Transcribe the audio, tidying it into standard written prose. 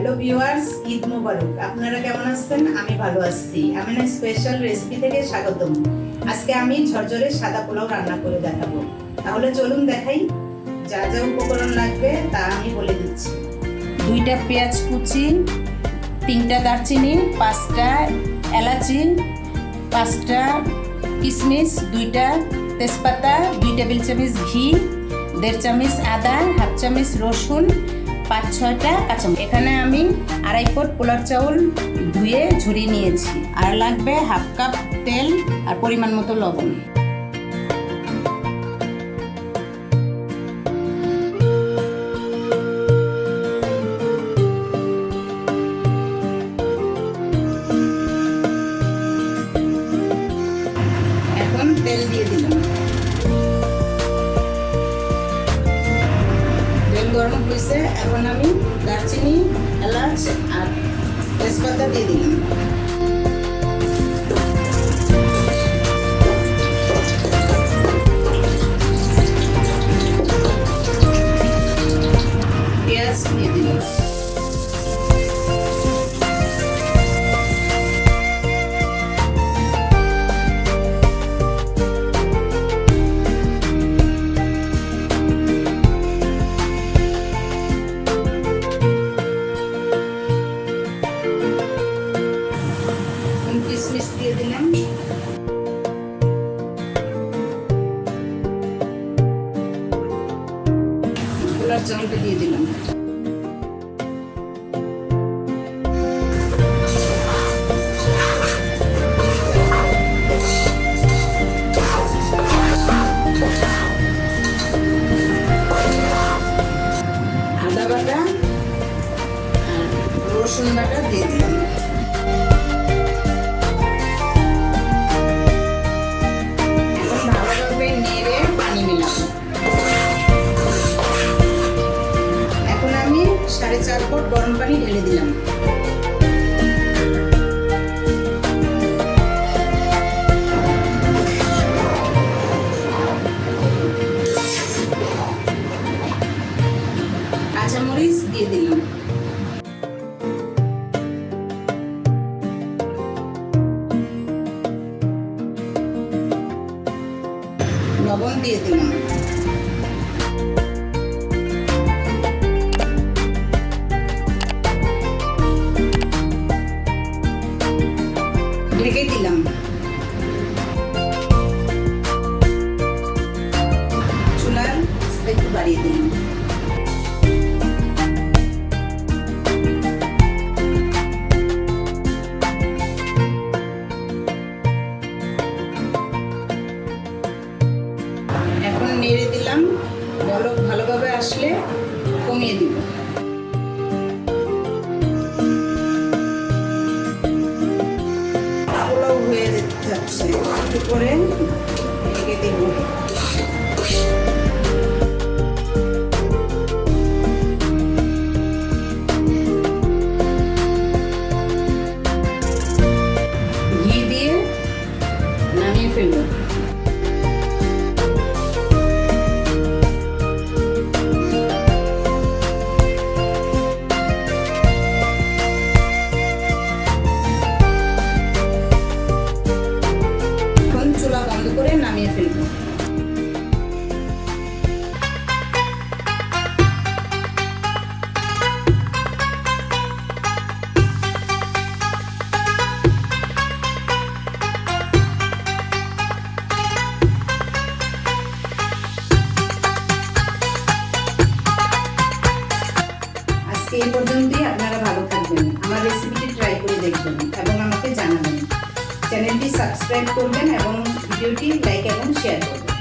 Hello viewers, Eid মোবারক। আপনারা কেমন আছেন? আমি ভালো আছি। আমেনা স্পেশাল রেসিপি থেকে স্বাগতম। আজকে আমি ঝরঝরে সাদা পোলাও রান্না করে দেখাবো। তাহলে চলুন দেখাই। যা যা উপকরণ লাগবে তা আমি বলে দিচ্ছি। 2টা পেঁয়াজ কুচি, 3টা দারচিনি, 5টা এলাচি, 5টা কিশমিশ, 2টা তেজপাতা, 2 টেবিল চামচ ঘি, 1.5 চামচ আদা, 1/2 চামচ রসুন, 5-6টা কাঁচামরিচ। এখানে আমি 2.5 পট পোলার চাউল ধুয়ে ঝরিয়ে নিয়েছি। আর লাগবে 1/2 কাপ তেল আর পরিমাণ মতো লবণ। এখন তেল দিয়ে দিলাম। গরম হয়েছে, এখন আমি দারচিনি, এলাচ আর তেজপাতা দিয়ে দিলাম। পেঁয়াজ দিয়ে দিলাম। কিশমিশ দিয়ে দিলাম। পোলার চাউলটা দিয়ে দিলাম। আদা বাটা আর রসুন বাটা দিয়ে দিলাম। এখন আমি 4.5 পট গরম পানি ঢেলে দিলাম। কাঁচামরিচ দিয়ে দিলাম। লবণ দিয়ে দিলাম। ঢেকে দিলাম। চুলার একটু বাড়িয়ে দিলাম। এখন নেড়ে দিলাম। বলক ভালোভাবে আসলে কমিয়ে দিব। পোলাও হয়ে যাচ্ছে, একটু করে ঢেকে দিব। ঘি দিয়ে নামিয়ে ফেলব। চুলা বন্ধ করে নামিয়ে ফেলব। আজকে এই পর্যন্তই। আপনারা ভালো থাকবেন, আমার রেসিপিটি ট্রাই করে দেখবেন এবং আমাকে জানাবেন। চ্যানেলটি সাবস্ক্রাইব করবেন এবং ভিডিওটি লাইক এবং শেয়ার করবেন।